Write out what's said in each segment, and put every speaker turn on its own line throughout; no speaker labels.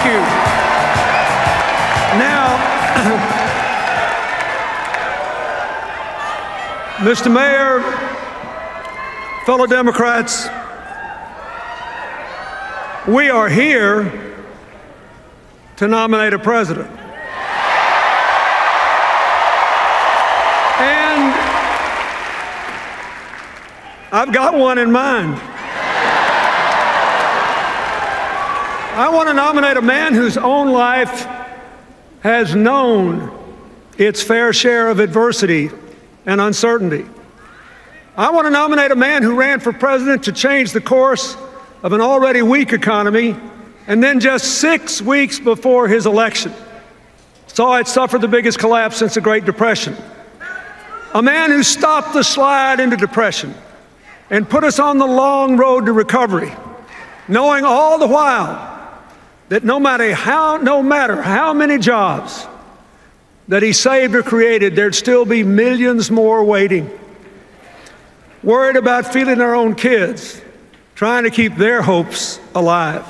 Thank you. Now, Mr. Mayor, fellow Democrats, we are here to nominate a president. And I've got one in mind. I want to nominate a man whose own life has known its fair share of adversity and uncertainty. I want to nominate a man who ran for president to change the course of an already weak economy, and then just 6 weeks before his election saw it suffer the biggest collapse since the Great Depression. A man who stopped the slide into depression and put us on the long road to recovery, knowing all the while that no matter how many jobs that he saved or created, there'd still be millions more waiting, worried about feeding their own kids, trying to keep their hopes alive.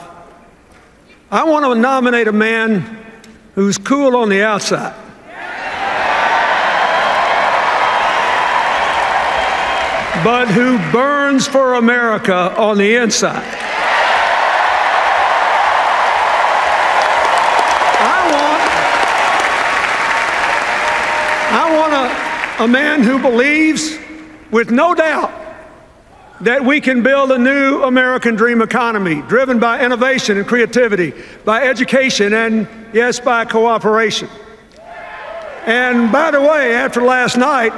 I want to nominate a man who's cool on the outside, but who burns for America on the inside. I want a man who believes with no doubt that we can build a new American dream economy driven by innovation and creativity, by education, and yes, by cooperation. And by the way, after last night,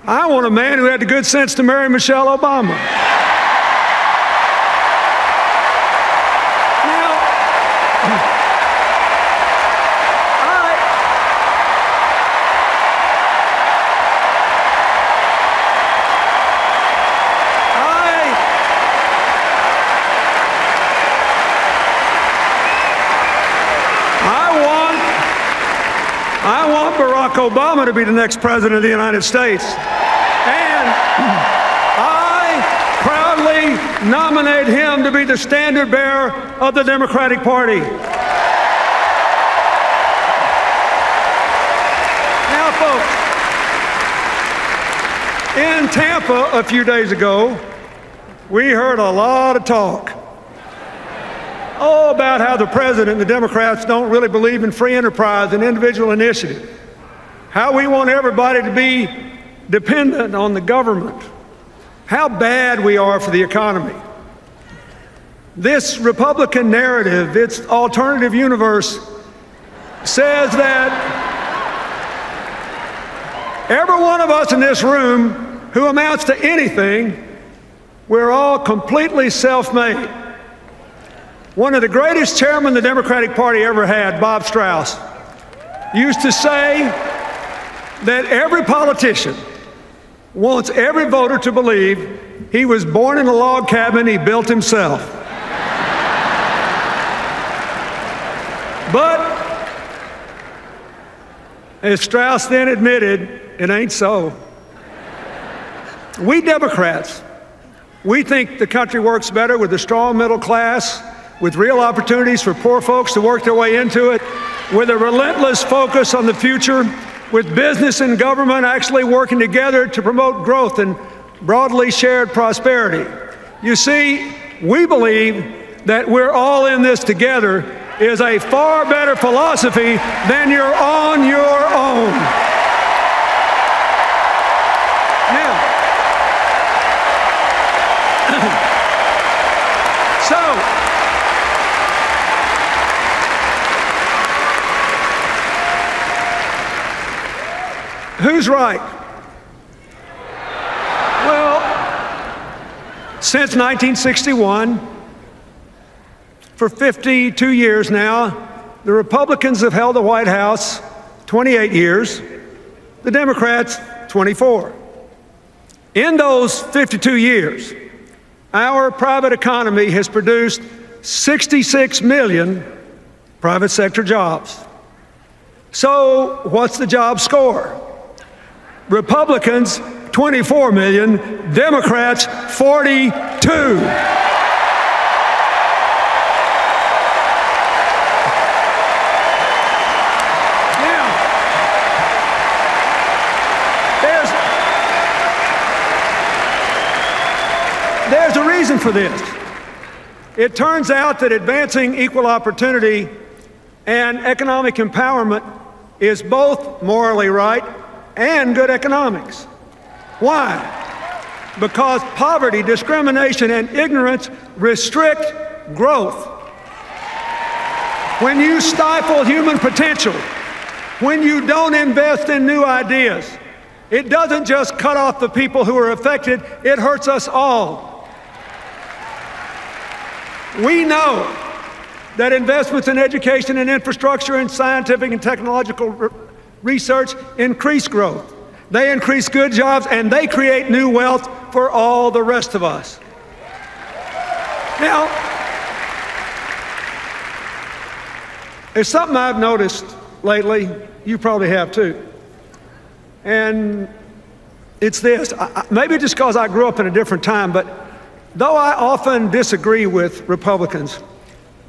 I want a man who had the good sense to marry Michelle Obama. I want Barack Obama to be the next president of the United States. And I proudly nominate him to be the standard bearer of the Democratic Party. Now, folks, in Tampa a few days ago, we heard a lot of talk about how the president and the Democrats don't really believe in free enterprise and individual initiative, how we want everybody to be dependent on the government, how bad we are for the economy. This Republican narrative, its alternative universe, says that every one of us in this room who amounts to anything, we're all completely self-made. One of the greatest chairmen the Democratic Party ever had, Bob Strauss, used to say that every politician wants every voter to believe he was born in a log cabin he built himself. But, as Strauss then admitted, it ain't so. We Democrats, we think the country works better with a strong middle class, with real opportunities for poor folks to work their way into it, with a relentless focus on the future, with business and government actually working together to promote growth and broadly shared prosperity. You see, we believe that we're all in this together is a far better philosophy than you're on your own. Now, who's right? Well, since 1961, for 52 years now, the Republicans have held the White House 28 years, the Democrats 24. In those 52 years, our private economy has produced 66 million private sector jobs. So what's the job score? Republicans, 24 million, Democrats, 42. reason for this. It turns out that advancing equal opportunity and economic empowerment is both morally right and good economics. Why? Because poverty, discrimination, and ignorance restrict growth. When you stifle human potential, when you don't invest in new ideas, it doesn't just cut off the people who are affected, it hurts us all. We know that investments in education and infrastructure and scientific and technological research increase growth. They increase good jobs and they create new wealth for all the rest of us. Now, there's something I've noticed lately, you probably have too, and it's this. Maybe just because I grew up in a different time, but though I often disagree with Republicans,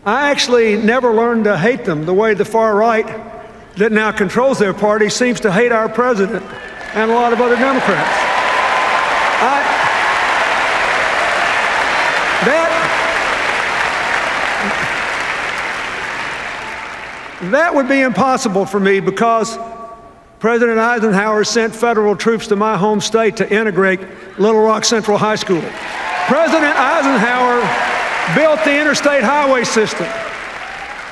I actually never learned to hate them the way the far right that now controls their party seems to hate our president and a lot of other Democrats. That would be impossible for me because President Eisenhower sent federal troops to my home state to integrate Little Rock Central High School. President Eisenhower built the interstate highway system.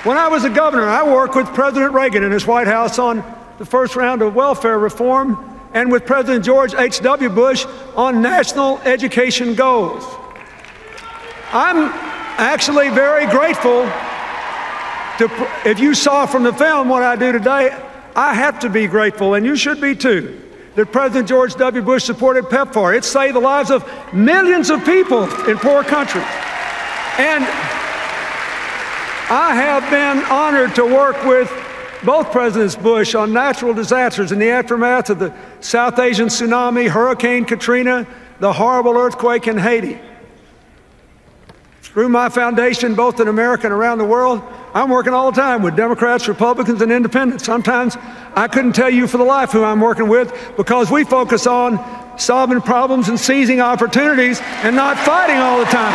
When I was a governor, I worked with President Reagan in his White House on the first round of welfare reform and with President George H.W. Bush on national education goals. I'm actually very grateful if you saw from the film what I do today, I have to be grateful, and you should be too, that President George W. Bush supported PEPFAR. It saved the lives of millions of people in poor countries. And I have been honored to work with both Presidents Bush on natural disasters in the aftermath of the South Asian tsunami, Hurricane Katrina, the horrible earthquake in Haiti. Through my foundation, both in America and around the world, I'm working all the time with Democrats, Republicans, and independents. Sometimes I couldn't tell you for the life who I'm working with because we focus on solving problems and seizing opportunities and not fighting all the time.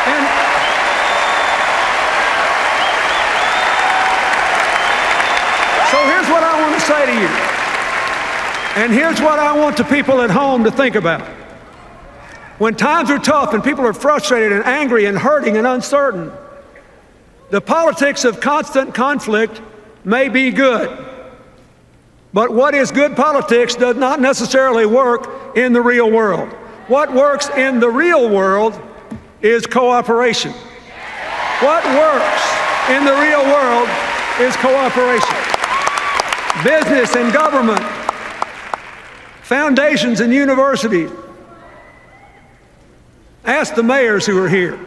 And so here's what I want to say to you. And here's what I want the people at home to think about. When times are tough and people are frustrated and angry and hurting and uncertain, the politics of constant conflict may be good. But what is good politics does not necessarily work in the real world. What works in the real world is cooperation. What works in the real world is cooperation. Business and government, foundations and universities. Ask the mayors who are here.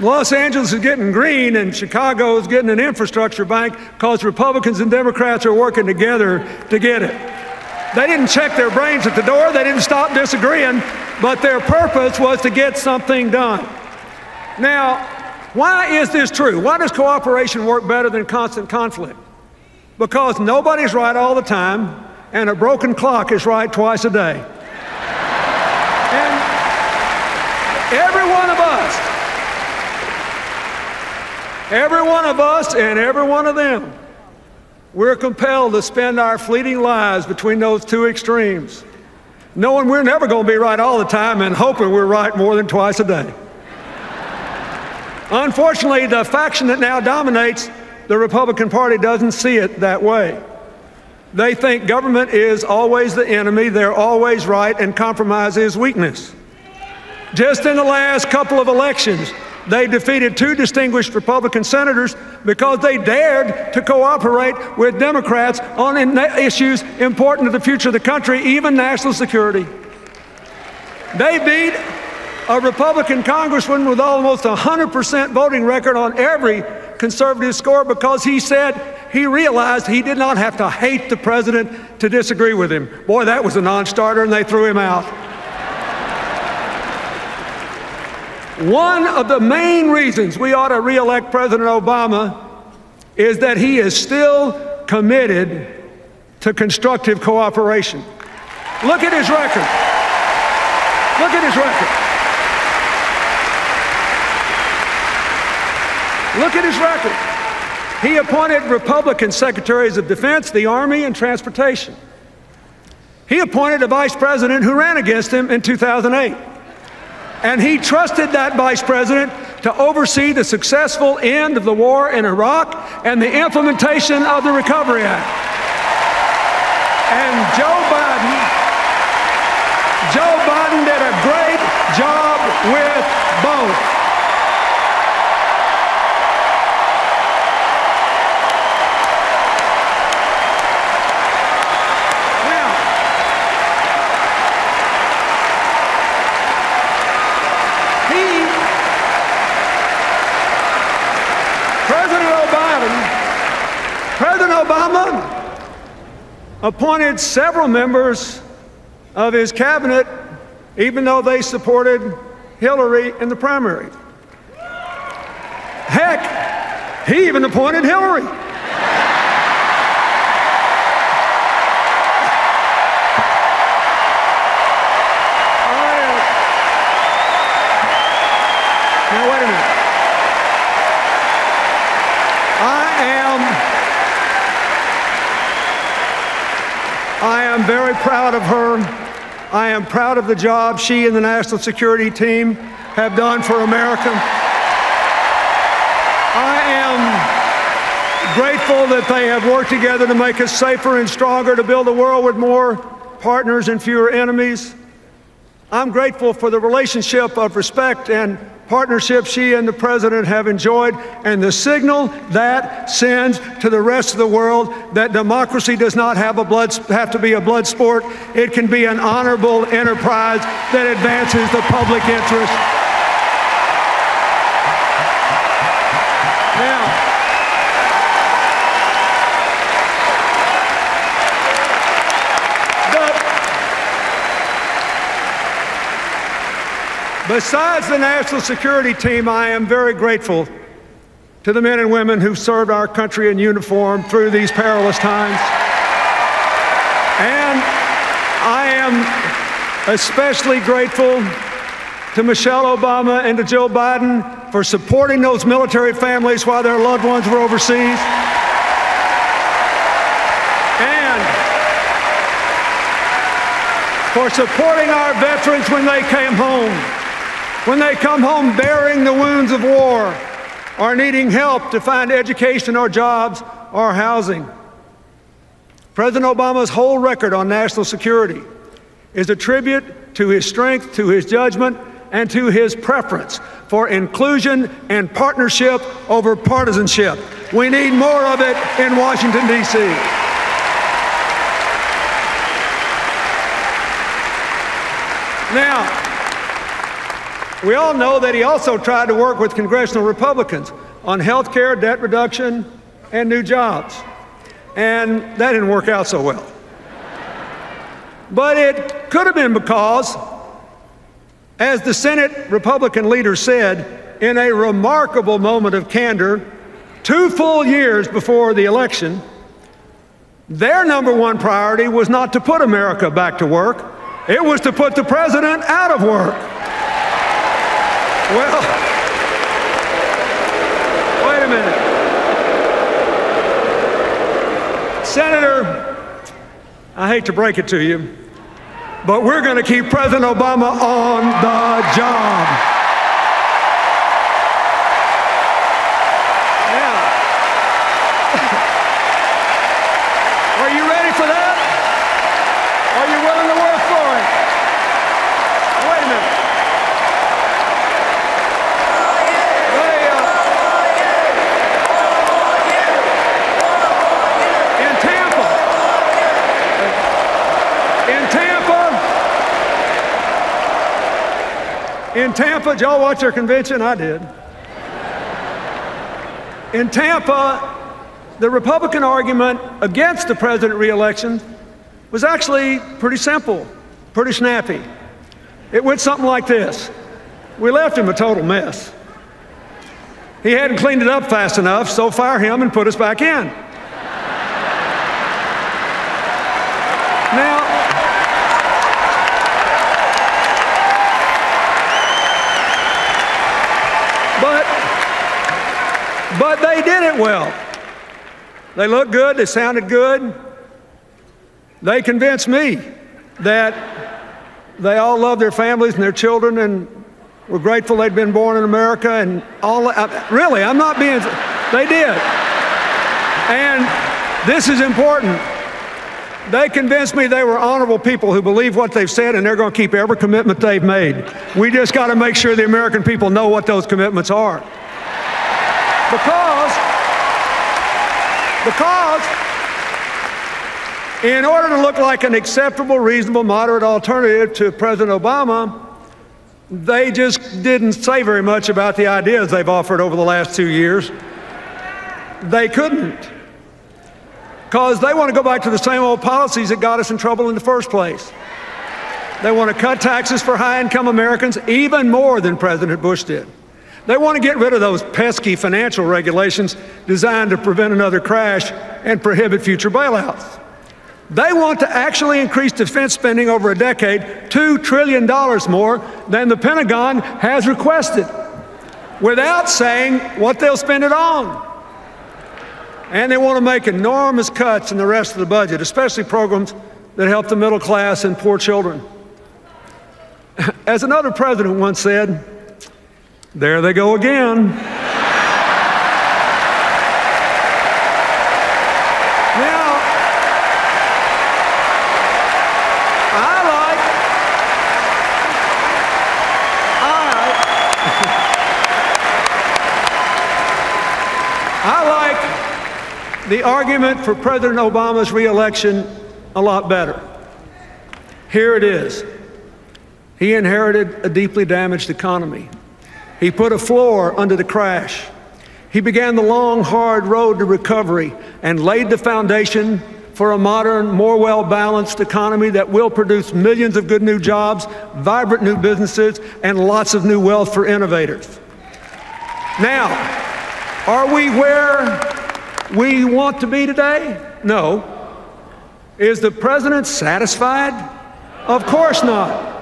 Los Angeles is getting green and Chicago is getting an infrastructure bank because Republicans and Democrats are working together to get it. They didn't check their brains at the door, they didn't stop disagreeing, but their purpose was to get something done. Now, why is this true? Why does cooperation work better than constant conflict? Because nobody's right all the time, and a broken clock is right twice a day. And every one of us and every one of them, we're compelled to spend our fleeting lives between those two extremes, knowing we're never going to be right all the time and hoping we're right more than twice a day. Unfortunately, the faction that now dominates the Republican Party doesn't see it that way. They think government is always the enemy, they're always right, and compromise is weakness. Just in the last couple of elections, they defeated 2 distinguished Republican senators because they dared to cooperate with Democrats on issues important to the future of the country, even national security. They beat a Republican congressman with almost 100% voting record on every conservative score because he said he realized he did not have to hate the president to disagree with him. Boy, that was a non-starter, and they threw him out. One of the main reasons we ought to re-elect President Obama is that he is still committed to constructive cooperation. Look at his record. Look at his record. Look at his record. He appointed Republican secretaries of defense, the Army, and transportation. He appointed a vice president who ran against him in 2008. And he trusted that vice president to oversee the successful end of the war in Iraq and the implementation of the Recovery Act. And Joe Biden did a great job with both. President Obama appointed several members of his cabinet, even though they supported Hillary in the primary. Heck, he even appointed Hillary. Now, wait a minute. I am very proud of her. I am proud of the job she and the National Security Team have done for America. I am grateful that they have worked together to make us safer and stronger, to build a world with more partners and fewer enemies. I'm grateful for the relationship of respect and partnership she and the President have enjoyed, and the signal that sends to the rest of the world that democracy does not have to be a blood sport. It can be an honorable enterprise that advances the public interest. Besides the National Security Team, I am very grateful to the men and women who served our country in uniform through these perilous times. And I am especially grateful to Michelle Obama and to Joe Biden for supporting those military families while their loved ones were overseas. And for supporting our veterans when they came home. When they come home bearing the wounds of war or needing help to find education or jobs or housing. President Obama's whole record on national security is a tribute to his strength, to his judgment, and to his preference for inclusion and partnership over partisanship. We need more of it in Washington, D.C. Now, we all know that he also tried to work with congressional Republicans on health care, debt reduction, and new jobs. And that didn't work out so well. But it could have been because, as the Senate Republican leader said in a remarkable moment of candor 2 full years before the election, their #1 priority was not to put America back to work. It was to put the president out of work. Well, wait a minute. Senator, I hate to break it to you, but we're going to keep President Obama on the job. Yeah. Are you ready for that? Are you willing to work for it? Wait a minute. In Tampa, did y'all watch their convention? I did. In Tampa, the Republican argument against the president re-election was actually pretty simple, pretty snappy. It went something like this. We left him a total mess. He hadn't cleaned it up fast enough, so fire him and put us back in. But they did it well. They looked good, they sounded good. They convinced me that they all loved their families and their children and were grateful they'd been born in America and all. Really, I'm not being, they did. And this is important. They convinced me they were honorable people who believe what they've said and they're going to keep every commitment they've made. We just got to make sure the American people know what those commitments are. Because in order to look like an acceptable, reasonable, moderate alternative to President Obama, they just didn't say very much about the ideas they've offered over the last 2 years. They couldn't. Because they want to go back to the same old policies that got us in trouble in the first place. They want to cut taxes for high-income Americans even more than President Bush did. They want to get rid of those pesky financial regulations designed to prevent another crash and prohibit future bailouts. They want to actually increase defense spending over a decade, $2 trillion more than the Pentagon has requested, without saying what they'll spend it on. And they want to make enormous cuts in the rest of the budget, especially programs that help the middle class and poor children. As another president once said, there they go again. Now, I like the argument for President Obama's re-election a lot better. Here it is. He inherited a deeply damaged economy. He put a floor under the crash. He began the long, hard road to recovery and laid the foundation for a modern, more well-balanced economy that will produce millions of good new jobs, vibrant new businesses, and lots of new wealth for innovators. Now, are we where we want to be today? No. Is the president satisfied? Of course not.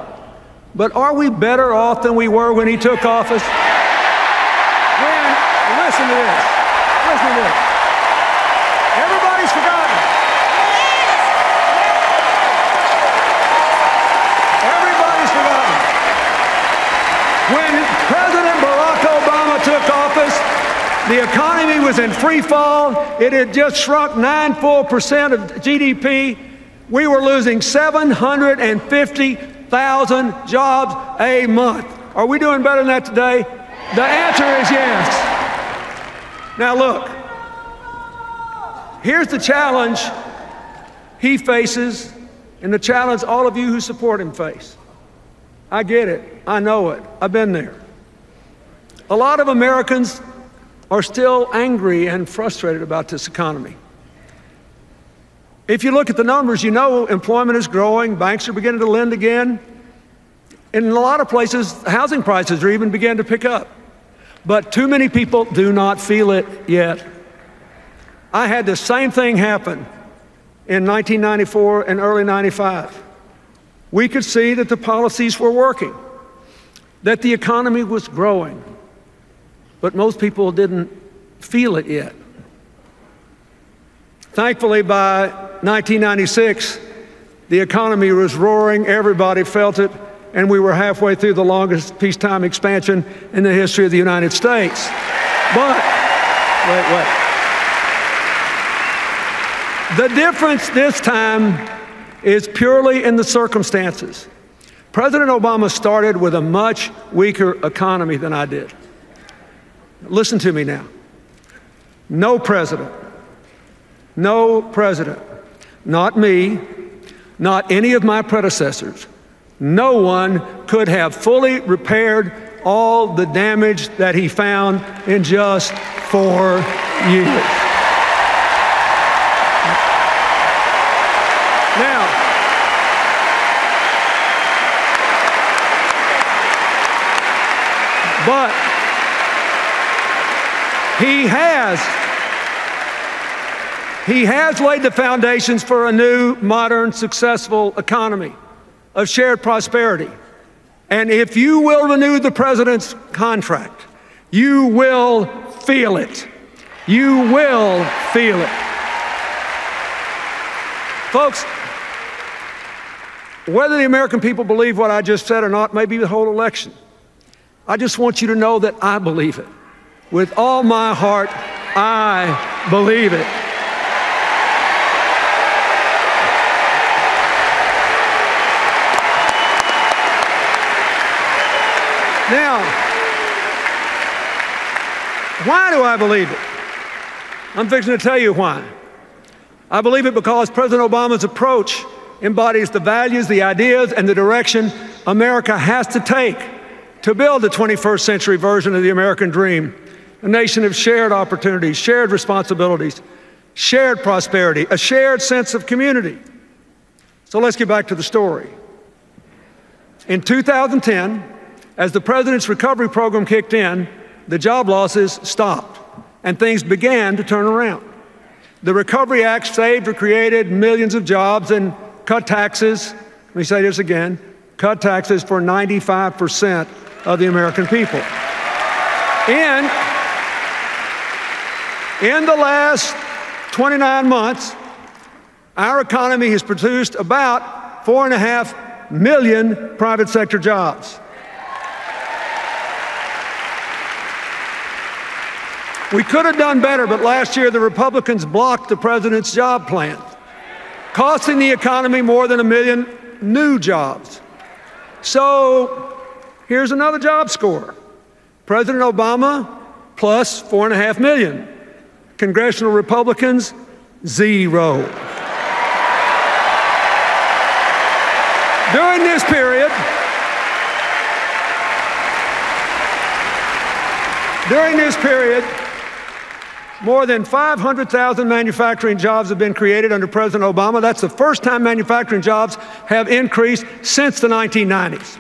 But are we better off than we were when he took office? Listen to this. Listen to this. Everybody's forgotten. Everybody's forgotten. When President Barack Obama took office, the economy was in free fall. It had just shrunk 9 full % of GDP. We were losing 750,000 jobs a month. Are we doing better than that today? The answer is yes. Now look, here's the challenge he faces and the challenge all of you who support him face. I get it. I know it. I've been there. A lot of Americans are still angry and frustrated about this economy. If you look at the numbers, you know employment is growing, banks are beginning to lend again. In a lot of places, housing prices are even beginning to pick up. But too many people do not feel it yet. I had the same thing happen in 1994 and early 95. We could see that the policies were working, that the economy was growing, but most people didn't feel it yet. Thankfully, by 1996, the economy was roaring, everybody felt it, and we were halfway through the longest peacetime expansion in the history of the United States. But, wait. The difference this time is purely in the circumstances. President Obama started with a much weaker economy than I did. Listen to me now. No president, not me, not any of my predecessors, no one could have fully repaired all the damage that he found in just 4 years. Now, but he has laid the foundations for a new, modern, successful economy of shared prosperity. And if you will renew the president's contract, you will feel it. You will feel it. Folks, whether the American people believe what I just said or not may be the whole election. I just want you to know that I believe it. With all my heart, I believe it. Now, why do I believe it? I'm fixing to tell you why. I believe it because President Obama's approach embodies the values, the ideas, and the direction America has to take to build the 21st century version of the American dream, a nation of shared opportunities, shared responsibilities, shared prosperity, a shared sense of community. So let's get back to the story. In 2010, as the president's recovery program kicked in, the job losses stopped and things began to turn around. The Recovery Act saved or created millions of jobs and cut taxes. Let me say this again, cut taxes for 95% of the American people. In the last 29 months, our economy has produced about 4.5 million private sector jobs. We could have done better, but last year the Republicans blocked the president's job plan, costing the economy more than 1 million new jobs. So here's another job score. President Obama plus 4.5 million. Congressional Republicans, 0. During this period, more than 500,000 manufacturing jobs have been created under President Obama. That's the first time manufacturing jobs have increased since the 1990s.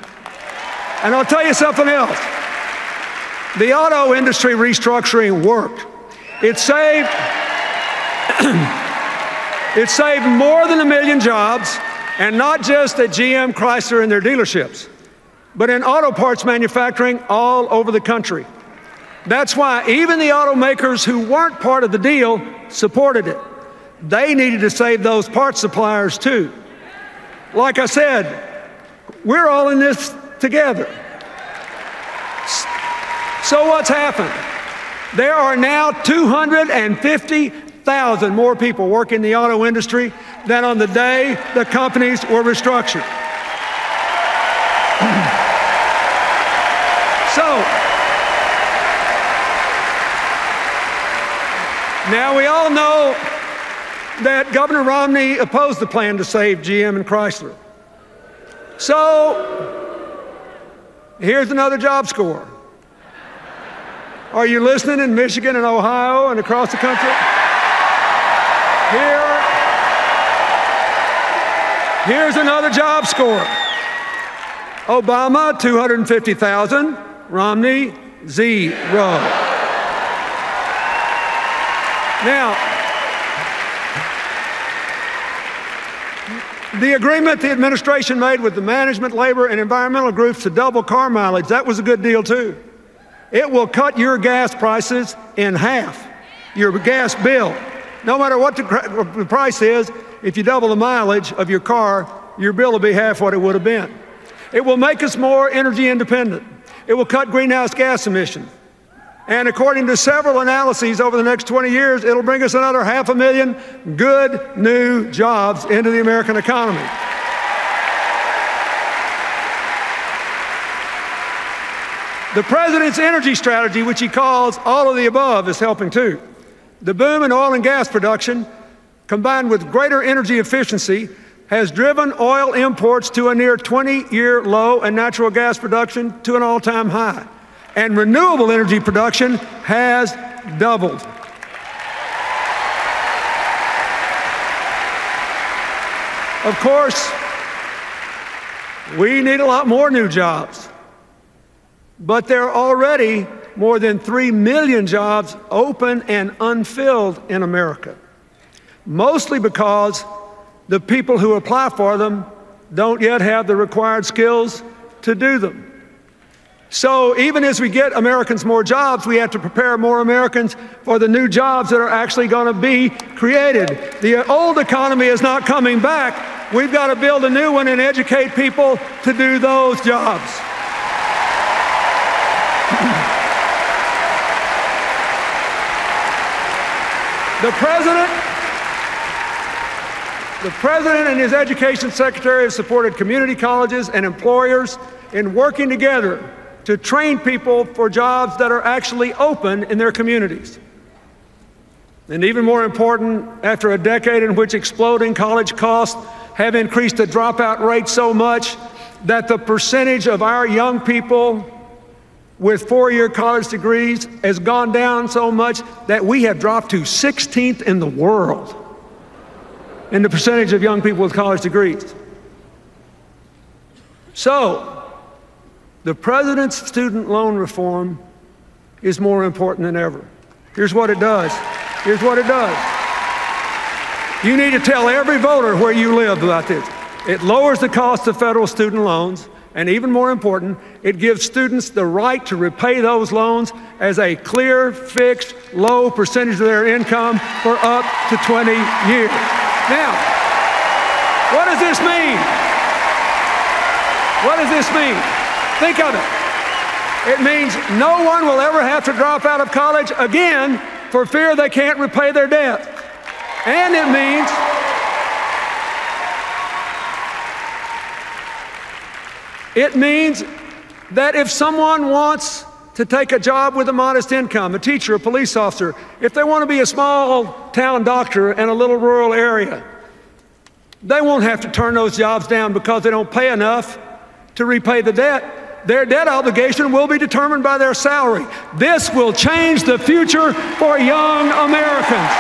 And I'll tell you something else. The auto industry restructuring worked. It saved more than 1 million jobs, and not just at GM, Chrysler, and their dealerships, but in auto parts manufacturing all over the country. That's why even the automakers who weren't part of the deal supported it. They needed to save those parts suppliers too. Like I said, we're all in this together. So what's happened? There are now 250,000 more people working in the auto industry than on the day the companies were restructured. Now, we all know that Governor Romney opposed the plan to save GM and Chrysler. So, here's another job score. Are you listening in Michigan and Ohio and across the country? Here's another job score. Obama, 250,000. Romney, 0. Now, the agreement the administration made with the management, labor, and environmental groups to double car mileage, that was a good deal too. It will cut your gas prices in half, your gas bill. No matter what the price is, if you double the mileage of your car, your bill will be half what it would have been. It will make us more energy independent. It will cut greenhouse gas emissions. And according to several analyses over the next 20 years, it'll bring us another 500,000 good new jobs into the American economy. The president's energy strategy, which he calls all of the above, is helping too. The boom in oil and gas production, combined with greater energy efficiency, has driven oil imports to a near 20-year low and natural gas production to an all-time high. And renewable energy production has doubled. Of course, we need a lot more new jobs, but there are already more than 3 million jobs open and unfilled in America, mostly because the people who apply for them don't yet have the required skills to do them. So even as we get Americans more jobs, we have to prepare more Americans for the new jobs that are actually going to be created. The old economy is not coming back. We've got to build a new one and educate people to do those jobs. The President and his Education Secretary have supported community colleges and employers in working together to train people for jobs that are actually open in their communities. And even more important, after a decade in which exploding college costs have increased the dropout rate so much that the percentage of our young people with four-year college degrees has gone down so much that we have dropped to 16th in the world in the percentage of young people with college degrees. So, the President's student loan reform is more important than ever. Here's what it does. Here's what it does. You need to tell every voter where you live about this. It lowers the cost of federal student loans, and even more important, it gives students the right to repay those loans as a clear, fixed, low percentage of their income for up to 20 years. Now, what does this mean? What does this mean? Think of it. It means no one will ever have to drop out of college again for fear they can't repay their debt. And it means that if someone wants to take a job with a modest income, a teacher, a police officer, if they want to be a small town doctor in a little rural area, they won't have to turn those jobs down because they don't pay enough to repay the debt. Their debt obligation will be determined by their salary. This will change the future for young Americans.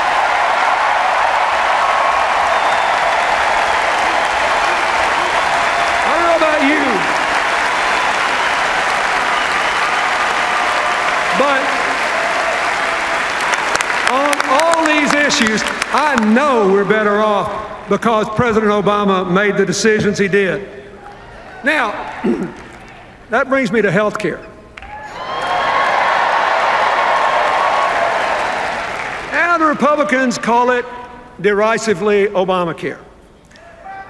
I don't know about you, but on all these issues, I know we're better off because President Obama made the decisions he did. Now, that brings me to health care. And the Republicans call it derisively Obamacare.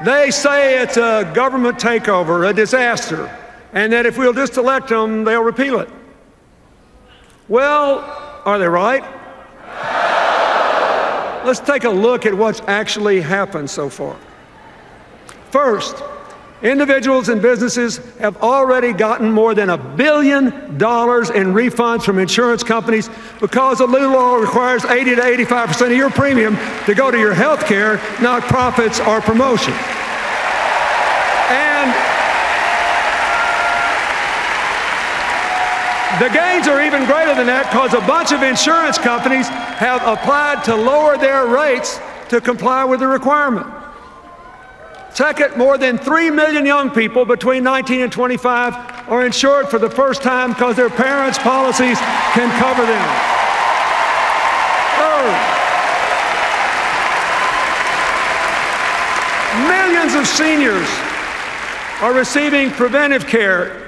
They say it's a government takeover, a disaster, and that if we'll just elect them, they'll repeal it. Well, are they right? Let's take a look at what's actually happened so far. First, individuals and businesses have already gotten more than $1 billion in refunds from insurance companies because the new law requires 80 to 85% of your premium to go to your health care, not profits or promotion. And the gains are even greater than that because a bunch of insurance companies have applied to lower their rates to comply with the requirement. Second, more than 3 million young people between 19 and 25 are insured for the first time because their parents' policies can cover them. Third, millions of seniors are receiving preventive care,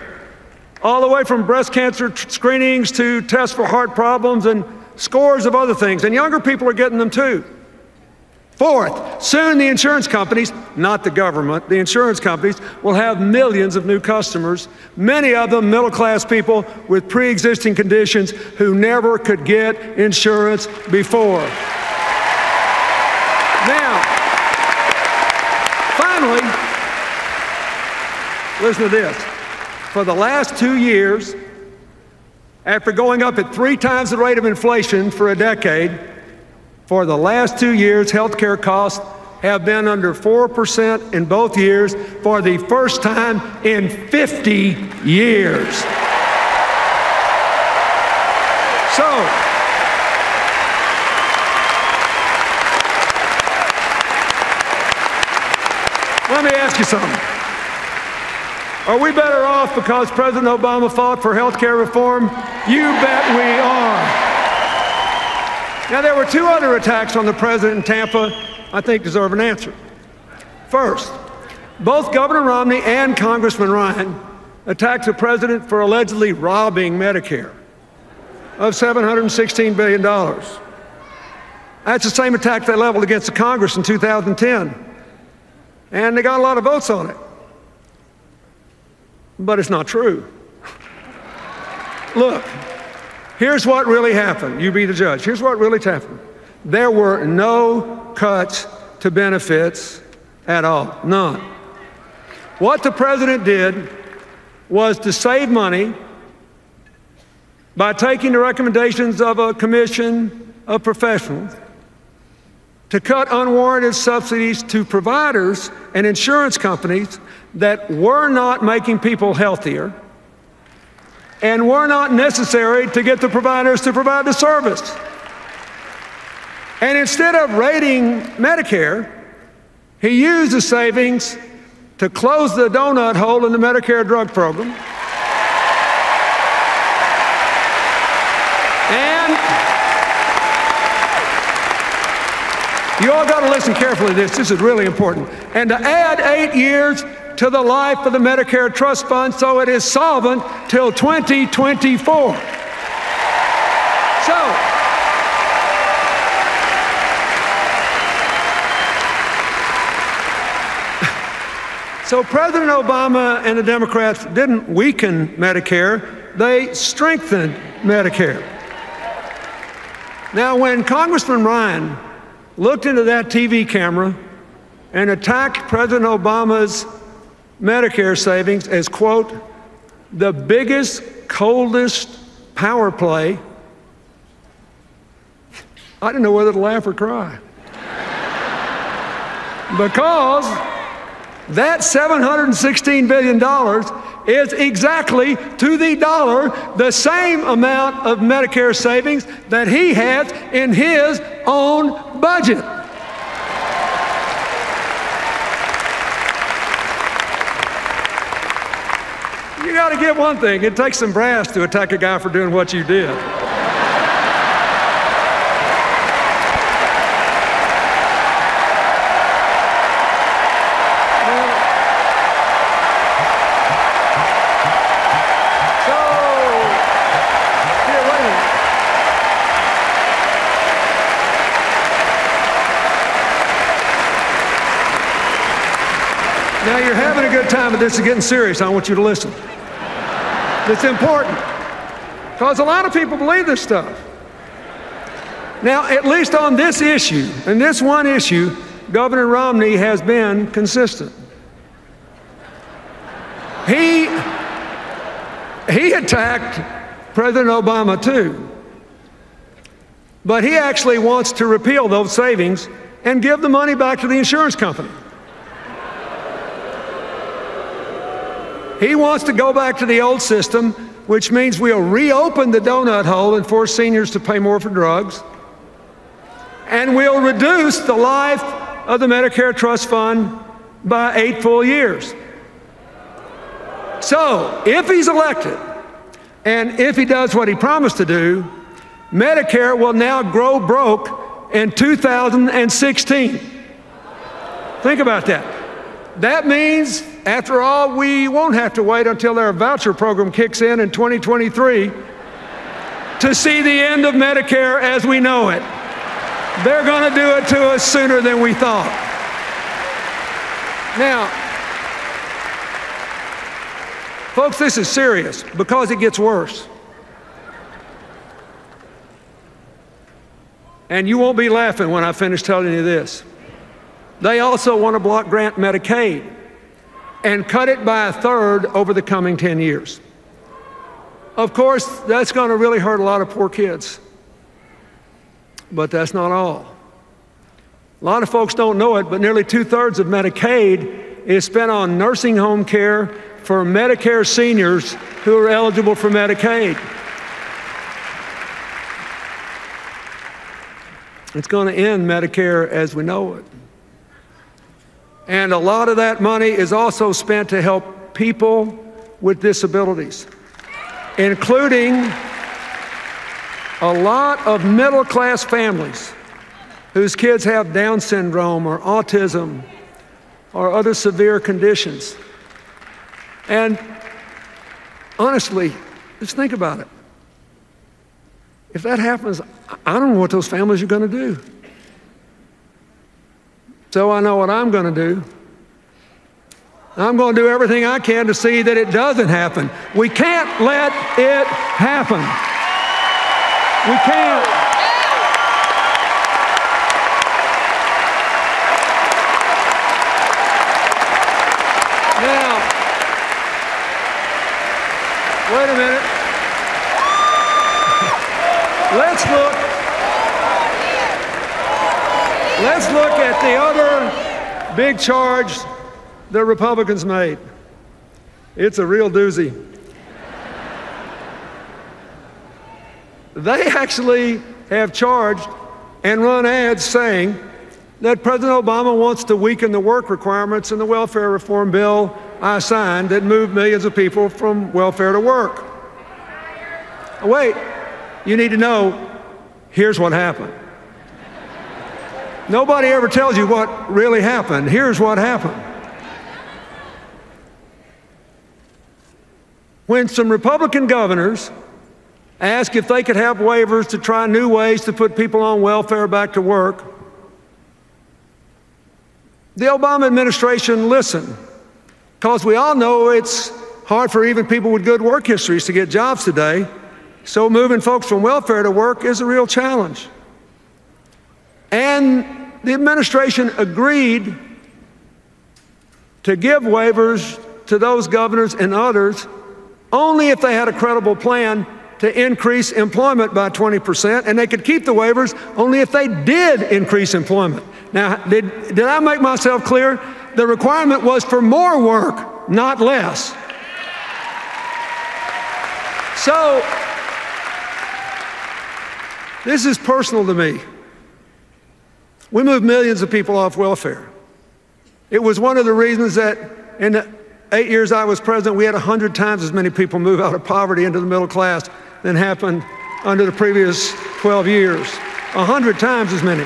all the way from breast cancer screenings to tests for heart problems and scores of other things, and younger people are getting them too. Fourth, soon the insurance companies, not the government, the insurance companies will have millions of new customers, many of them middle-class people with pre-existing conditions who never could get insurance before. Now, finally, listen to this. For the last 2 years, after going up at 3 times the rate of inflation for a decade, for the last 2 years, health care costs have been under 4% in both years for the first time in 50 years. So, let me ask you something. Are we better off because President Obama fought for health care reform? You bet we are. Now, there were 2 other attacks on the president in Tampa I think deserve an answer. First, both Governor Romney and Congressman Ryan attacked the president for allegedly robbing Medicare of $716 billion. That's the same attack they leveled against the Congress in 2010. And they got a lot of votes on it. But it's not true. Look, here's what really happened. You be the judge. Here's what really happened. There were no cuts to benefits at all. None. What the president did was to save money by taking the recommendations of a commission of professionals to cut unwarranted subsidies to providers and insurance companies that were not making people healthier and were not necessary to get the providers to provide the service. And instead of raiding Medicare, he used the savings to close the donut hole in the Medicare drug program. And you all got to listen carefully to this. This is really important. And to add 8 years to the life of the Medicare Trust Fund so it is solvent till 2024. So President Obama and the Democrats didn't weaken Medicare, they strengthened Medicare. Now, when Congressman Ryan looked into that TV camera and attacked President Obama's Medicare savings as, quote, the biggest, coldest power play, I didn't know whether to laugh or cry. Because that $716 billion is exactly to the dollar the same amount of Medicare savings that he has in his own budget. You got to get one thing. It takes some brass to attack a guy for doing what you did. Now you're having a good time, but this is getting serious. I want you to listen. It's important because a lot of people believe this stuff. Now, at least on this issue, and this one issue, Governor Romney has been consistent. He attacked President Obama too, but he actually wants to repeal those savings and give the money back to the insurance company. He wants to go back to the old system, which means we'll reopen the donut hole and force seniors to pay more for drugs. And we'll reduce the life of the Medicare Trust Fund by 8 full years. So, if he's elected, and if he does what he promised to do, Medicare will now grow broke in 2016. Think about that. That means, after all, we won't have to wait until their voucher program kicks in 2023 to see the end of Medicare as we know it. They're going to do it to us sooner than we thought. Now, folks, this is serious because it gets worse. And you won't be laughing when I finish telling you this. They also want to block grant Medicaid and cut it by 1/3 over the coming 10 years. Of course, that's going to really hurt a lot of poor kids. But that's not all. A lot of folks don't know it, but nearly 2/3 of Medicaid is spent on nursing home care for Medicare seniors who are eligible for Medicaid. It's going to end Medicare as we know it. And a lot of that money is also spent to help people with disabilities, including a lot of middle-class families whose kids have Down syndrome or autism or other severe conditions. And honestly, just think about it. If that happens, I don't know what those families are going to do. So I know what I'm going to do. I'm going to do everything I can to see that it doesn't happen. We can't let it happen. We can't. Now, wait a minute. Let's look at the other big charge the Republicans made. It's a real doozy. They actually have charged and run ads saying that President Obama wants to weaken the work requirements in the welfare reform bill I signed that moved millions of people from welfare to work. Wait, you need to know, here's what happened. Nobody ever tells you what really happened. Here's what happened. When some Republican governors asked if they could have waivers to try new ways to put people on welfare back to work, the Obama administration listened, because we all know it's hard for even people with good work histories to get jobs today. So moving folks from welfare to work is a real challenge. And the administration agreed to give waivers to those governors and others only if they had a credible plan to increase employment by 20%, and they could keep the waivers only if they did increase employment. Now, did I make myself clear? The requirement was for more work, not less. So, this is personal to me. We moved millions of people off welfare. It was one of the reasons that in the 8 years I was president, we had 100 times as many people move out of poverty into the middle class than happened under the previous 12 years. 100 times as many.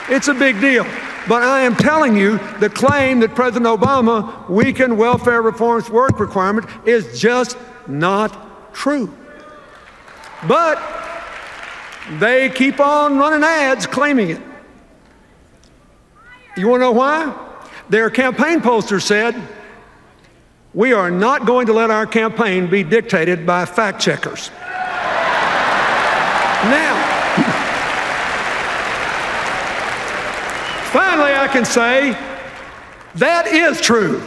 It's a big deal. But I am telling you, the claim that President Obama weakened welfare reform's work requirement is just not true. But they keep on running ads claiming it. You want to know why? Their campaign poster said, "We are not going to let our campaign be dictated by fact checkers." Now, finally I can say that is true.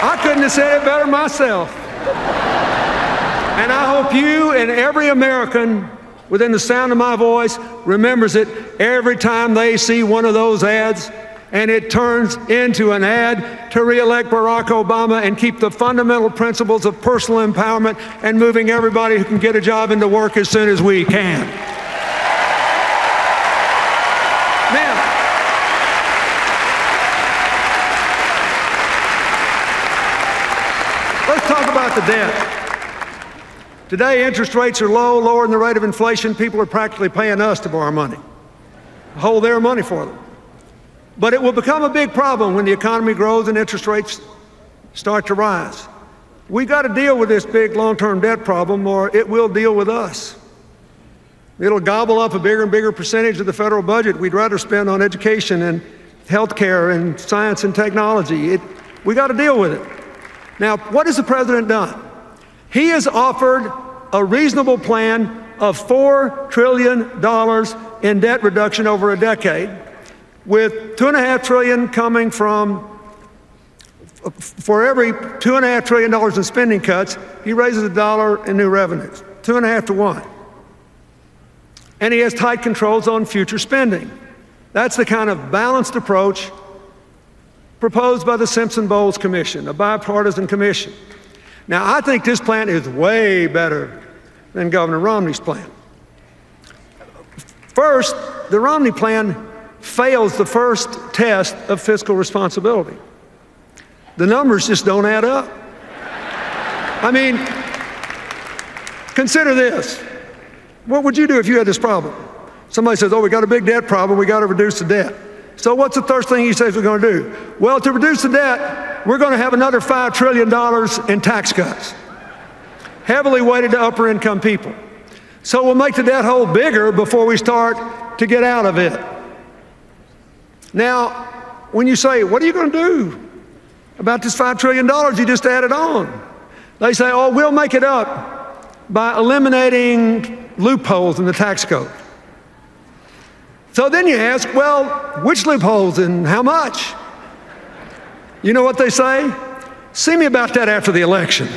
I couldn't have said it better myself. And I hope you and every American within the sound of my voice remembers it every time they see one of those ads and it turns into an ad to re-elect Barack Obama and keep the fundamental principles of personal empowerment and moving everybody who can get a job into work as soon as we can. Now, let's talk about the debt. Today, interest rates are low, lower than the rate of inflation. People are practically paying us to borrow money, hold their money for them. But it will become a big problem when the economy grows and interest rates start to rise. We've got to deal with this big long-term debt problem, or it will deal with us. It'll gobble up a bigger and bigger percentage of the federal budget we'd rather spend on education and health care and science and technology. We got to deal with it. Now, what has the president done? He has offered a reasonable plan of $4 trillion in debt reduction over a decade, with $2.5 trillion coming from, for every $2.5 trillion in spending cuts, he raises $1 in new revenues, 2.5 to 1. And he has tight controls on future spending. That's the kind of balanced approach proposed by the Simpson-Bowles Commission, a bipartisan commission. Now, I think this plan is way better than Governor Romney's plan. First, the Romney plan fails the first test of fiscal responsibility. The numbers just don't add up. I mean, consider this. What would you do if you had this problem? Somebody says, oh, we got a big debt problem, we got to reduce the debt. So what's the first thing he says we're going to do? Well, to reduce the debt, we're going to have another $5 trillion in tax cuts, heavily weighted to upper income people. So we'll make the debt hole bigger before we start to get out of it. Now, when you say, what are you going to do about this $5 trillion you just added on? They say, oh, we'll make it up by eliminating loopholes in the tax code. So then you ask, well, which loopholes and how much? You know what they say? See me about that after the election.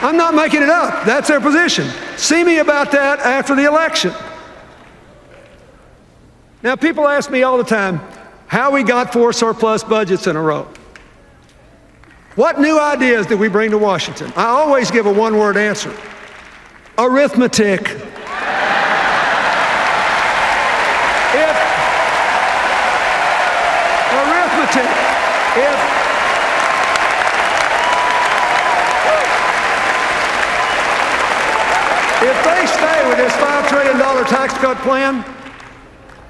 I'm not making it up. That's their position. See me about that after the election. Now, people ask me all the time how we got 4 surplus budgets in a row. What new ideas did we bring to Washington? I always give a one-word answer. Arithmetic. If they stay with this $5 trillion tax cut plan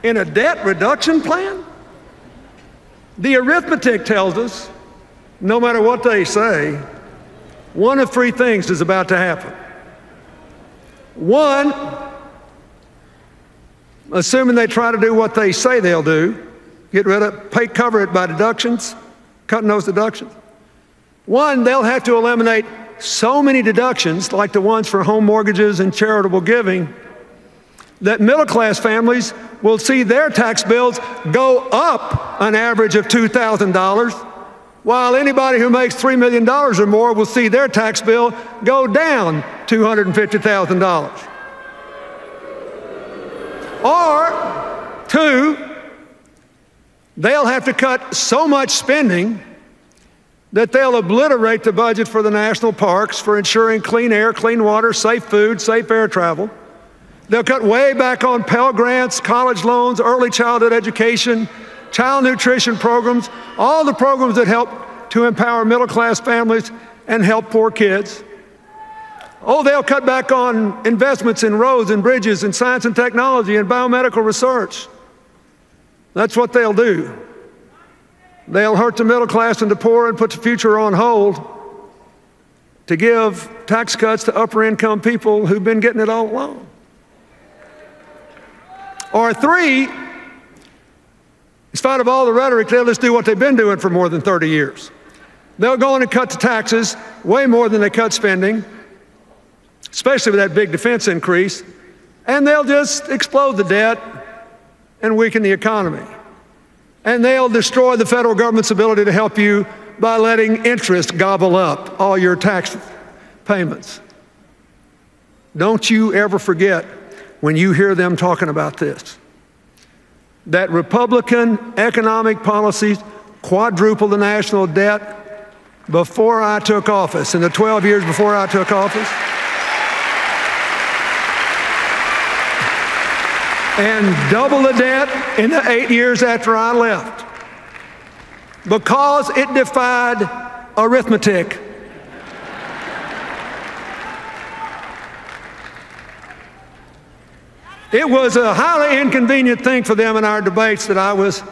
in a debt reduction plan, the arithmetic tells us, no matter what they say, one of 3 things is about to happen. One, assuming they try to do what they say they'll do, cover it by deductions, cutting those deductions. One, they'll have to eliminate so many deductions, like the ones for home mortgages and charitable giving, that middle-class families will see their tax bills go up an average of $2,000, while anybody who makes $3 million or more will see their tax bill go down $250,000. Or, 2, they'll have to cut so much spending that they'll obliterate the budget for the national parks, for ensuring clean air, clean water, safe food, safe air travel. They'll cut way back on Pell Grants, college loans, early childhood education, child nutrition programs, all the programs that help to empower middle-class families and help poor kids. Oh, they'll cut back on investments in roads and bridges and science and technology and biomedical research. That's what they'll do. They'll hurt the middle class and the poor and put the future on hold to give tax cuts to upper income people who've been getting it all along. Or 3, in spite of all the rhetoric, they'll just do what they've been doing for more than 30 years. They'll go in and cut the taxes way more than they cut spending, especially with that big defense increase, and they'll just explode the debt and weaken the economy. And they'll destroy the federal government's ability to help you by letting interest gobble up all your tax payments. Don't you ever forget, when you hear them talking about this, that Republican economic policies quadrupled the national debt before I took office, in the 12 years before I took office, and double the debt in the 8 years after I left, because it defied arithmetic. It was a highly inconvenient thing for them in our debates that I was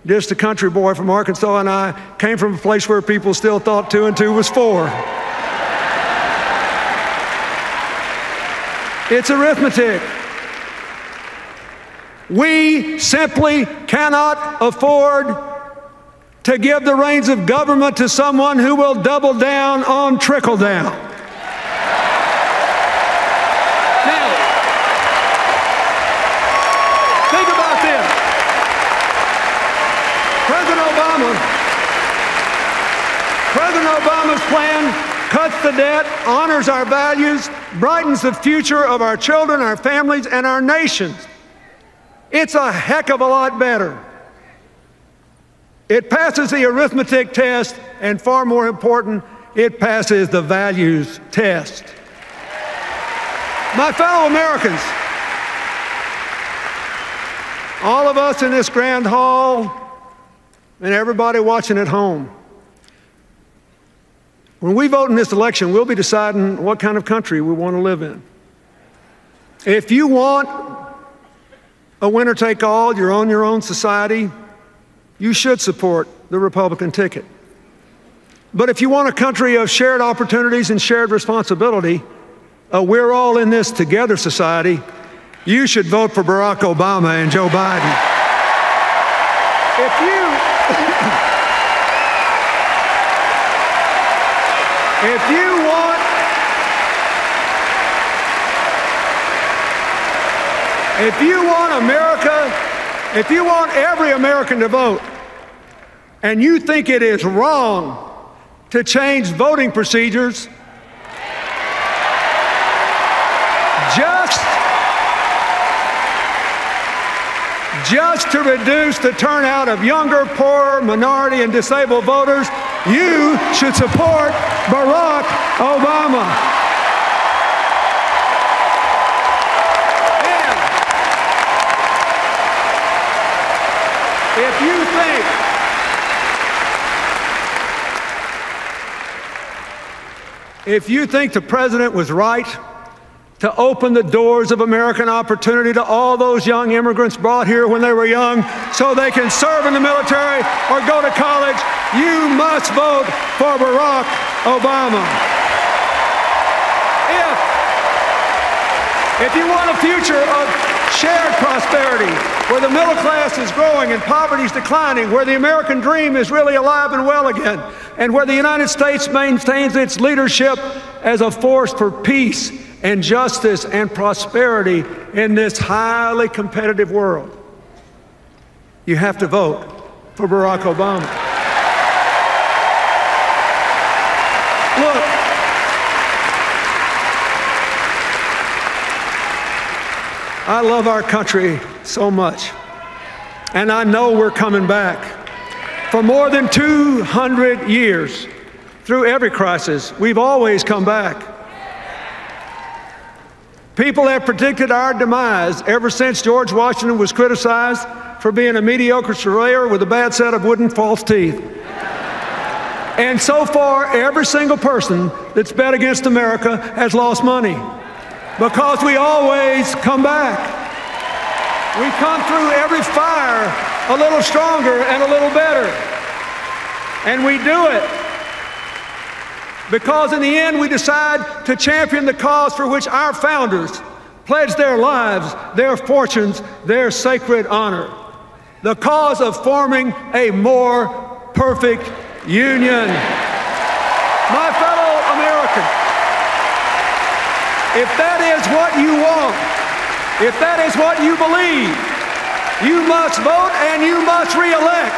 just a country boy from Arkansas, and I came from a place where people still thought 2 and 2 was 4. It's arithmetic. We simply cannot afford to give the reins of government to someone who will double down on trickle down. Now, think about this. President Obama's plan cuts the debt, honors our values, brightens the future of our children, our families, and our nations. It's a heck of a lot better. It passes the arithmetic test, and far more important, it passes the values test. My fellow Americans, all of us in this grand hall and everybody watching at home, when we vote in this election, we'll be deciding what kind of country we want to live in. If you want a winner-take-all, you own your own society, you should support the Republican ticket. But if you want a country of shared opportunities and shared responsibility, a we're all in this together society, you should vote for Barack Obama and Joe Biden. If you want every American to vote, and you think it is wrong to change voting procedures just to reduce the turnout of younger, poorer, minority, and disabled voters, you should support Barack Obama. And if you think the president was right to open the doors of American opportunity to all those young immigrants brought here when they were young so they can serve in the military or go to college, you must vote for Barack Obama. If you want a future of shared prosperity, where the middle class is growing and poverty is declining, where the American dream is really alive and well again, and where the United States maintains its leadership as a force for peace and justice and prosperity in this highly competitive world, you have to vote for Barack Obama. Look, I love our country so much, and I know we're coming back. For more than 200 years, through every crisis, we've always come back. People have predicted our demise ever since George Washington was criticized for being a mediocre surveyor with a bad set of wooden false teeth. And so far, every single person that's bet against America has lost money, because we always come back. We come through every fire a little stronger and a little better. And we do it because in the end we decide to champion the cause for which our founders pledged their lives, their fortunes, their sacred honor. The cause of forming a more perfect union. My fellow Americans, if that is what you want, if that is what you believe, you must vote and you must re-elect